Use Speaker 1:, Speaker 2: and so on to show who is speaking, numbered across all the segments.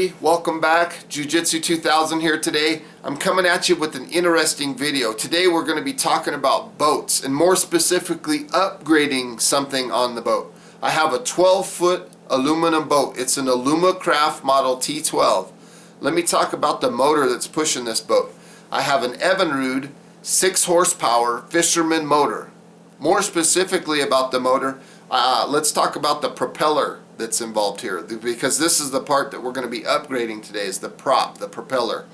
Speaker 1: everybody, welcome back. Jiu-Jitsu 2000 here today. I'm coming at you with an interesting video. Today we're going to be talking about boats and more specifically upgrading something on the boat. I have a 12-foot aluminum boat. It's an Alumacraft model T12. Let me talk about the motor that's pushing this boat. I have an Evinrude 6 horsepower fisherman motor. More specifically about the motor, let's talk about the propeller that's involved here, because this is the part that we're going to be upgrading today, is the propeller.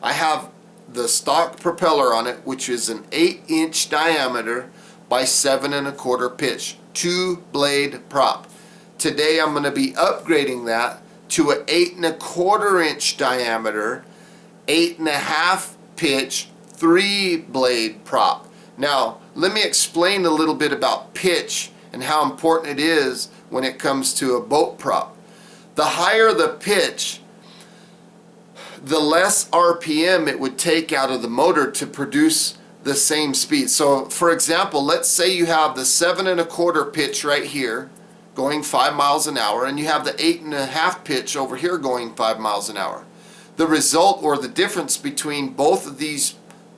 Speaker 1: I have the stock propeller on it, which is an 8-inch diameter by 7 1/4 pitch, 2-blade prop. Today I'm going to be upgrading that to an 8 1/4-inch diameter, 8 1/2 pitch, 3-blade prop. Now let me explain a little bit about pitch and how important it is when it comes to a boat prop. The higher the pitch, the less RPM it would take out of the motor to produce the same speed. So for example, let's say you have the 7 1/4 pitch right here going 5 miles an hour, and you have the 8 1/2 pitch over here going 5 miles an hour. The result, or the difference between both of these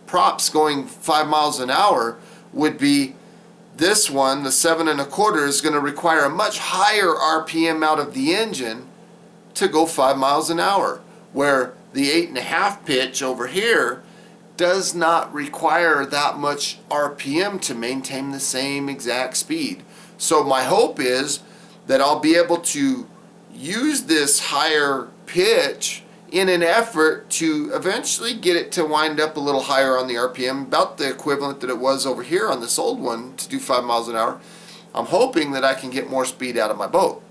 Speaker 1: props going 5 miles an hour, would be this one, the 7 1/4, is going to require a much higher RPM out of the engine to go 5 miles an hour, where the 8 1/2 pitch over here does not require that much RPM to maintain the same exact speed. So my hope is that I'll be able to use this higher pitch in an effort to eventually get it to wind up a little higher on the RPM, about the equivalent that it was over here on this old one to do 5 miles an hour. I'm hoping that I can get more speed out of my boat.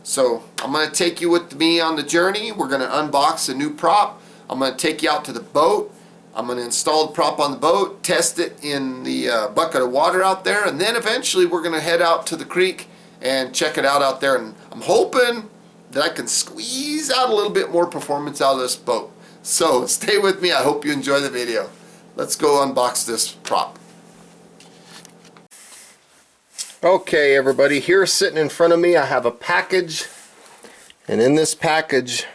Speaker 1: So I'm going to take you with me on the journey. We're going to unbox a new prop. I'm going to take you out to the boat. I'm going to install the prop on the boat, test it in the bucket of water out there, and then eventually we're going to head out to the creek and check it out there. And I'm hoping that I can squeeze out a little bit more performance out of this boat. So stay with me. I hope you enjoy the video. Let's go unbox this prop. Okay everybody, here sitting in front of me I have a package, and in this package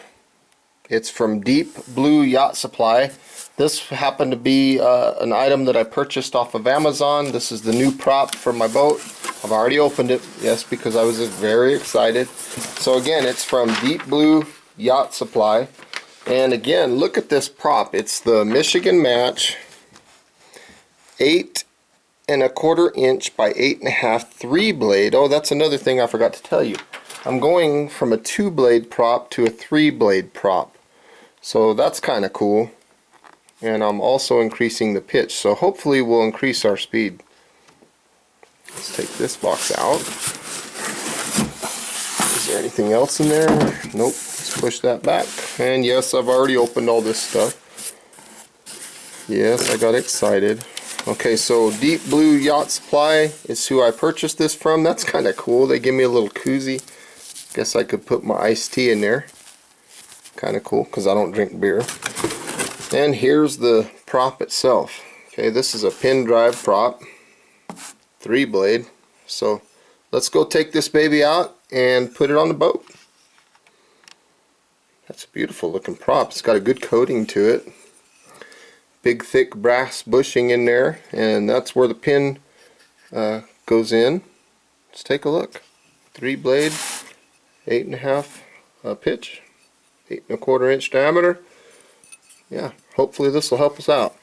Speaker 1: it's from Deep Blue Yacht Supply. This happened to be an item that I purchased off of Amazon. This is the new prop for my boat. I've already opened it, yes, because I was very excited. So again, it's from Deep Blue Yacht Supply. And again, look at this prop. It's the Michigan Match 8 1/4 inch by 8 1/2 3-blade. Oh, that's another thing I forgot to tell you. I'm going from a 2-blade prop to a 3-blade prop. So that's kind of cool. And I'm also increasing the pitch, so hopefully we'll increase our speed. Let's take this box out. Is there anything else in there? Nope. Let's push that back. And yes, I've already opened all this stuff. Yes, I got excited. Okay, so Deep Blue Yacht Supply is who I purchased this from. That's kind of cool. They give me a little koozie. Guess I could put my iced tea in there. Kind of cool, because I don't drink beer. And here's the prop itself. Okay, this is a pin drive prop, 3-blade. So let's go take this baby out and put it on the boat. That's a beautiful looking prop. It's got a good coating to it. Big thick brass bushing in there, and that's where the pin goes in. Let's take a look. 3-blade, 8 1/2 pitch, 8 1/4 inch diameter. Yeah, hopefully this will help us out.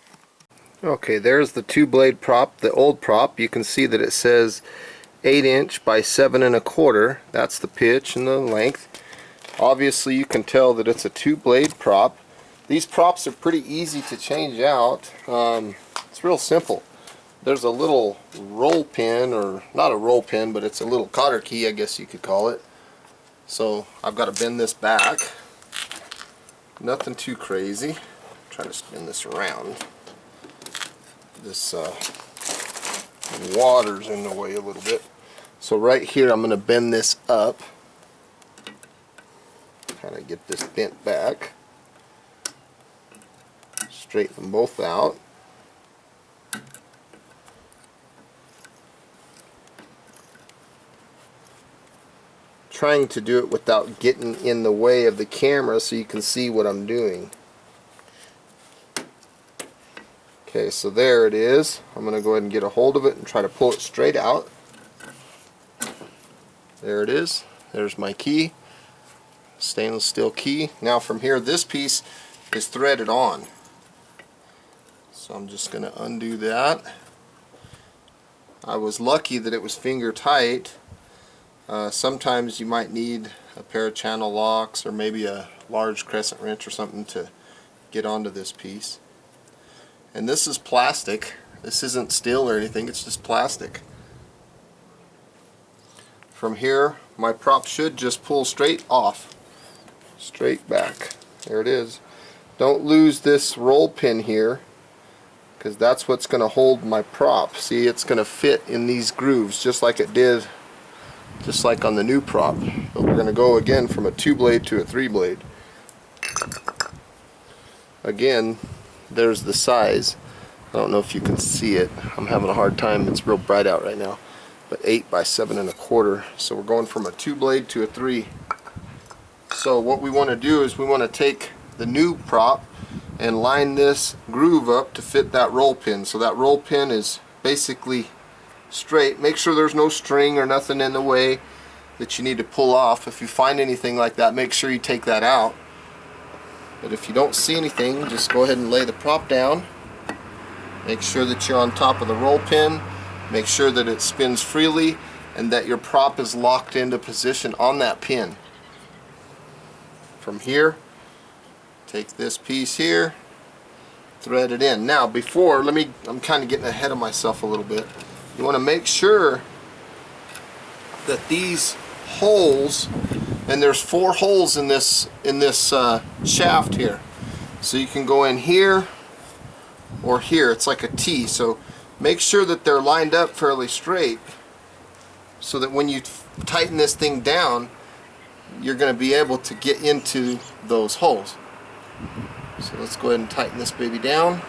Speaker 1: Okay, there's the 2-blade prop, the old prop. You can see that it says 8-inch by 7 1/4. That's the pitch and the length. Obviously you can tell that it's a 2-blade prop. These props are pretty easy to change out. It's real simple. There's a little roll pin, or not a roll pin, but it's a little cotter key, I guess you could call it. So I've got to bend this back. Nothing too crazy. Try to spin this around. This water's in the way a little bit. So right here I'm going to bend this up. Kind of get this bent back. Straighten them both out.
Speaker 2: trying to do it without getting in the way of the camera so you can see what I'm doing. Okay, so there it is. I'm going to go ahead and get a hold of it and try to pull it straight out. There it is. There's my key. Stainless steel key. Now from here, this piece is threaded on. So I'm just going to undo that. I was lucky that it was finger tight. Sometimes you might need a pair of channel locks or maybe a large crescent wrench or something to get onto this piece. And this is plastic. This isn't steel or anything, it's just plastic. From here, my prop should just pull straight off. Straight back. There it is. Don't lose this roll pin here, because that's what's going to hold my prop. See, it's going to fit in these grooves just like it did, just like on the new prop. But we're going to go again from a 2-blade to a 3-blade. Again, there's the size. I don't know if you can see it. I'm having a hard time. It's real bright out right now. But 8 by 7 1/4. So we're going from a 2-blade to a 3. So what we want to do is we want to take the new prop and line this groove up to fit that roll pin. So that roll pin is basically straight. Make sure there's no string or nothing in the way that you need to pull off. If you find anything like that, make sure you take that out. But if you don't see anything, just go ahead and lay the prop down. Make sure that you're on top of the roll pin. Make sure that it spins freely and that your prop is locked into position on that pin. From here, take this piece here, thread it in. Now before, I'm kind of getting ahead of myself a little bit. You want to make sure that these holes, and there's 4 holes in this shaft here, so you can go in here or here. It's like a T, so make sure that they're lined up fairly straight so that when you tighten this thing down, you're going to be able to get into those holes. So let's go ahead and tighten this baby down.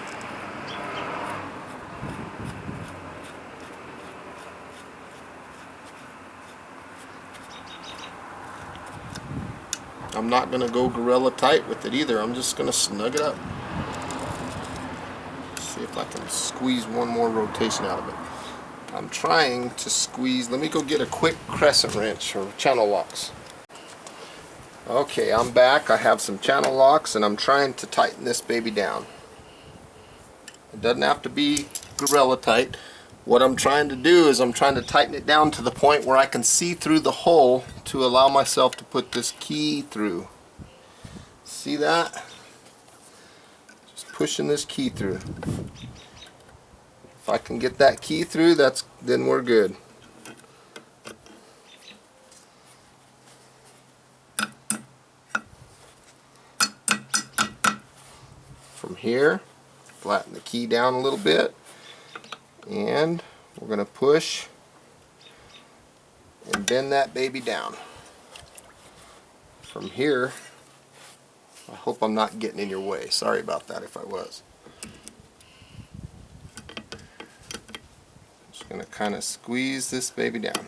Speaker 2: I'm not going to go gorilla tight with it either. I'm just going to snug it up. See if I can squeeze one more rotation out of it. I'm trying to squeeze. Let me go get a quick crescent wrench or channel locks. Okay, I'm back. I have some channel locks and I'm trying to tighten this baby down. It doesn't have to be gorilla tight. What I'm trying to do is I'm trying to tighten it down to the point where I can see through the hole to allow myself to put this key through. See that? Just pushing this key through. If I can get that key through, then we're good. From here, flatten the key down a little bit, and we're going to push and bend that baby down. From here, I hope I'm not getting in your way. Sorry about that if I was. Just going to kind of squeeze this baby down.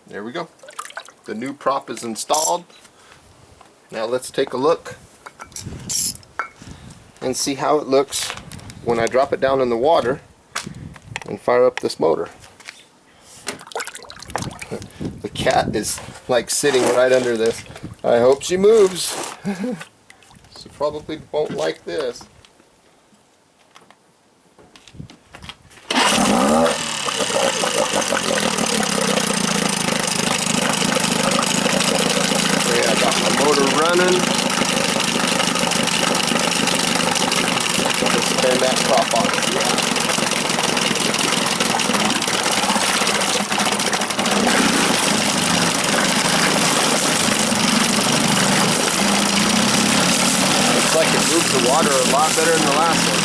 Speaker 2: There we go. The new prop is installed. Now let's take a look and see how it looks when I drop it down in the water and fire up this motor. The cat is like sitting right under this. I hope she moves. She probably won't like this. Okay, I got my motor running. Let's turn that prop on. Looks like it moved the water a lot better than the last one.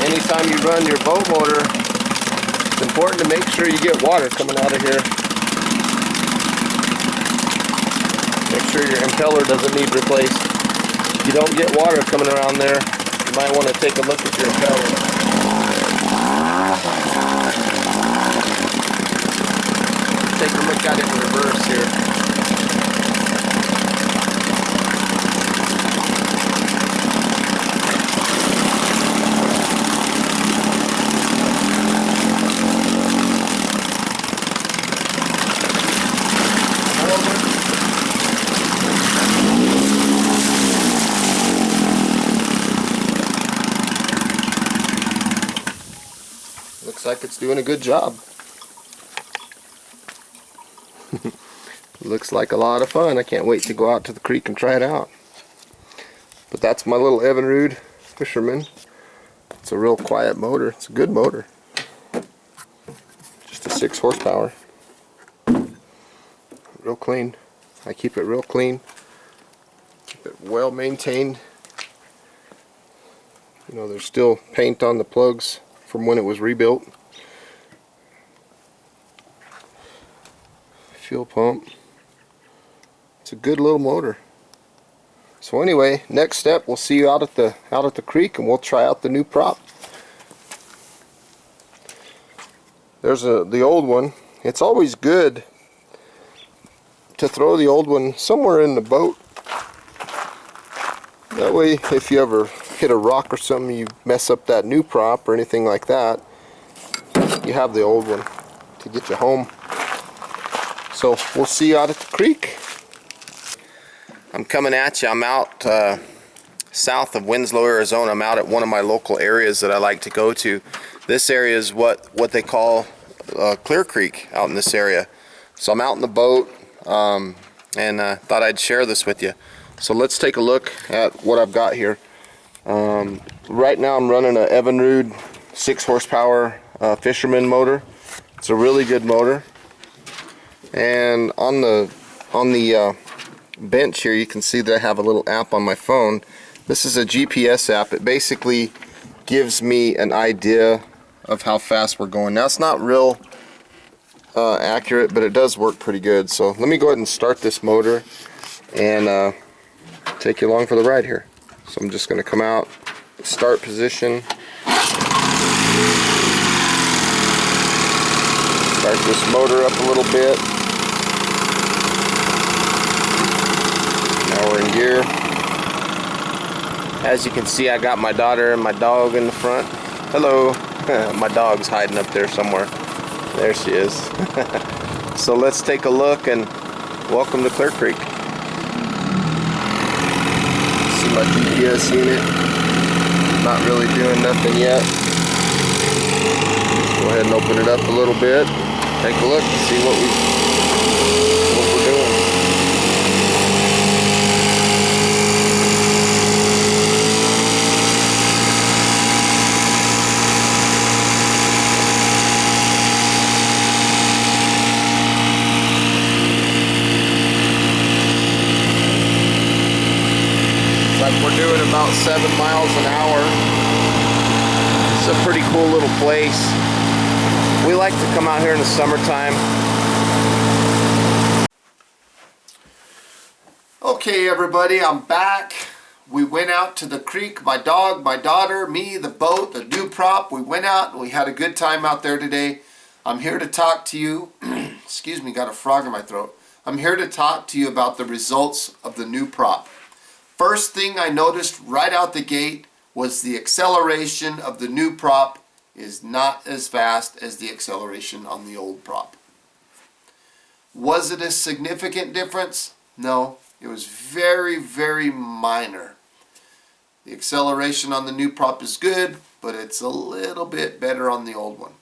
Speaker 2: Anytime you run your boat motor, it's important to make sure you get water coming out of here. Make sure your impeller doesn't need replaced. If you don't get water coming around there, you might want to take a look at your impeller. Take a look at it in reverse here. Looks like it's doing a good job. Looks like a lot of fun. I can't wait to go out to the creek and try it out. But that's my little Evinrude Fisherman. It's a real quiet motor. It's a good motor. Just a 6 horsepower. Real clean. I keep it real clean. Keep it well maintained. You know, there's still paint on the plugs from when it was rebuilt. Fuel pump. It's a good little motor. So anyway, next step, we'll see you out at the creek, and we'll try out the new prop. There's the old one. It's always good to throw the old one somewhere in the boat. That way, if you ever hit a rock or something, you mess up that new prop or anything like that, you have the old one to get you home. So we'll see you out at the creek. I'm coming at you. I'm out south of Winslow, Arizona. I'm out at one of my local areas that I like to go to. This area is what they call Clear Creek out in this area. So I'm out in the boat and thought I'd share this with you. So let's take a look at what I've got here. Right now I'm running an Evinrude 6 horsepower Fisherman motor. It's a really good motor. And on the bench here, you can see that I have a little app on my phone. This is a GPS app. It basically gives me an idea of how fast we're going. Now it's not real accurate, but it does work pretty good. So let me go ahead and start this motor and take you along for the ride here. So I'm just going to come out, start position, start this motor up a little bit. Now we're in gear. As you can see, I got my daughter and my dog in the front. Hello. My dog's hiding up there somewhere. There she is. So let's take a look, and welcome to Clear Creek. See my GPS unit. Not really doing nothing yet. Go ahead and open it up a little bit. Take a look and see what we're doing. We're doing about 7 miles an hour. It's a pretty cool little place. We like to come out here in the summertime.
Speaker 1: Okay everybody, I'm back. We went out to the creek, my dog, my daughter, me, the boat, the new prop. We went out and we had a good time out there today. I'm here to talk to you, excuse me, got a frog in my throat. I'm here to talk to you about the results of the new prop. First thing I noticed right out the gate was the acceleration of the new prop is not as fast as the acceleration on the old prop. Was it a significant difference? No, it was very, very minor. The acceleration on the new prop is good, but it's a little bit better on the old one.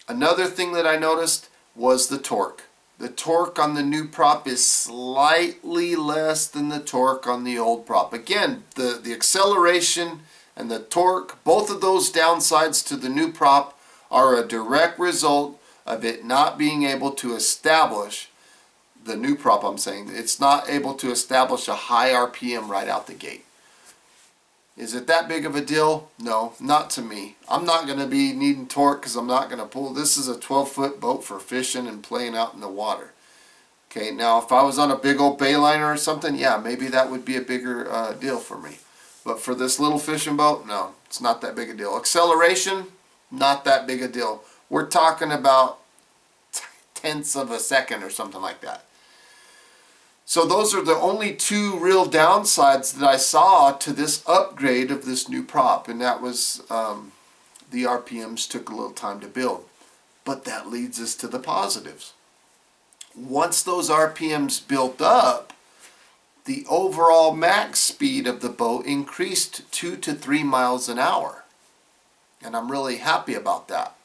Speaker 1: Another thing that I noticed was the torque. The torque on the new prop is slightly less than the torque on the old prop. Again, the acceleration and the torque, both of those downsides to the new prop are a direct result of it not being able to establish, the new prop I'm saying, it's not able to establish a high RPM right out the gate. Is it that big of a deal? No, not to me. I'm not going to be needing torque because I'm not going to pull. This is a 12-foot boat for fishing and playing out in the water. Okay, now if I was on a big old bayliner or something, yeah, maybe that would be a bigger deal for me. But for this little fishing boat, no, it's not that big a deal. Acceleration, not that big a deal. We're talking about tenths of a second or something like that. So those are the only two real downsides that I saw to this upgrade of this new prop, and that was the RPMs took a little time to build. But that leads us to the positives. Once those RPMs built up, the overall max speed of the boat increased 2 to 3 miles an hour. And I'm really happy about that.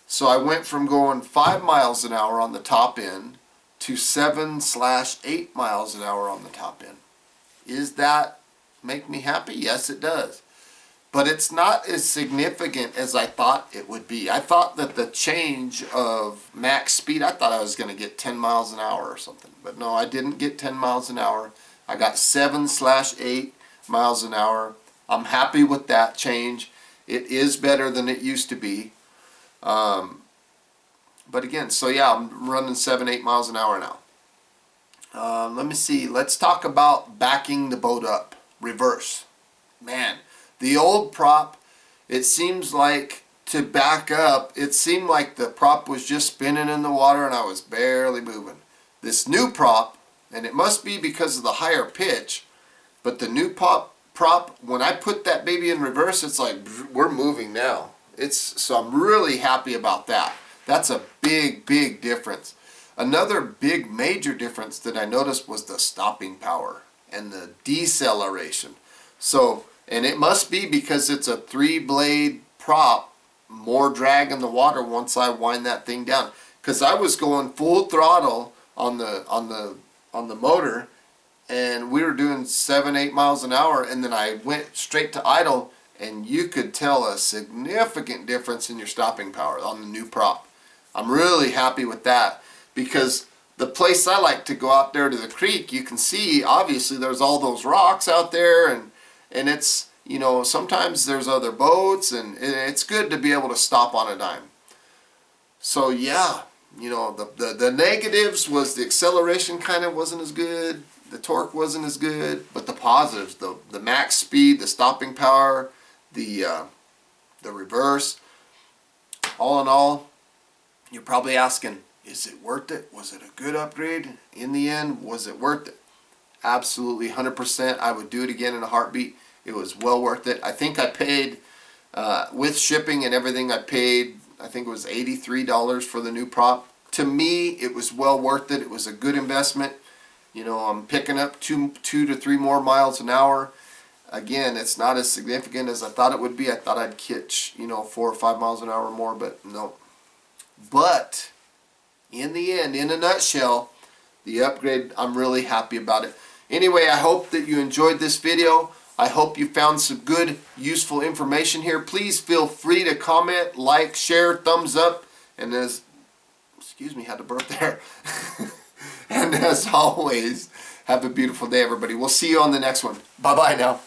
Speaker 1: So I went from going 5 miles an hour on the top end to 7/8 miles an hour on the top end. Is that make me happy? Yes, it does. But it's not as significant as I thought it would be. I thought that the change of max speed, I thought I was going to get 10 miles an hour or something. But no, I didn't get 10 miles an hour. I got 7/8 miles an hour. I'm happy with that change. It is better than it used to be. But again, so yeah, I'm running 7-8 miles an hour now. Let me see. Let's talk about backing the boat up. Reverse. Man, the old prop, it seems like to back up, it seemed like the prop was just spinning in the water and I was barely moving. This new prop, and it must be because of the higher pitch, but the new prop, when I put that baby in reverse, it's like we're moving now. So I'm really happy about that. That's a big, big difference. Another big major difference that I noticed was the stopping power and the deceleration. So, and it must be because it's a 3-blade prop, more drag in the water once I wind that thing down. Because I was going full throttle on the motor, and we were doing 7-8 miles an hour, and then I went straight to idle, and you could tell a significant difference in your stopping power on the new prop. I'm really happy with that, because the place I like to go out there to the creek, you can see obviously there's all those rocks out there, and it's, you know, sometimes there's other boats, and it's good to be able to stop on a dime. So yeah, you know, the negatives was the acceleration kind of wasn't as good, the torque wasn't as good, but the positives, the max speed, the stopping power, the reverse, all in all, you're probably asking, is it worth it? Was it a good upgrade? In the end, was it worth it? Absolutely, 100%. I would do it again in a heartbeat. It was well worth it. I think I paid, with shipping and everything, I paid, I think it was $83 for the new prop. To me, it was well worth it. It was a good investment. You know, I'm picking up 2 to 3 more miles an hour. Again, it's not as significant as I thought it would be. I thought I'd catch, you know, 4 or 5 miles an hour more, but no. But in the end, in a nutshell, the upgrade, I'm really happy about it. Anyway, I hope that you enjoyed this video. I hope you found some good, useful information here. Please feel free to comment, like, share, thumbs up, and as, excuse me, had to burp there. And as always, have a beautiful day, everybody. We'll see you on the next one. Bye-bye now.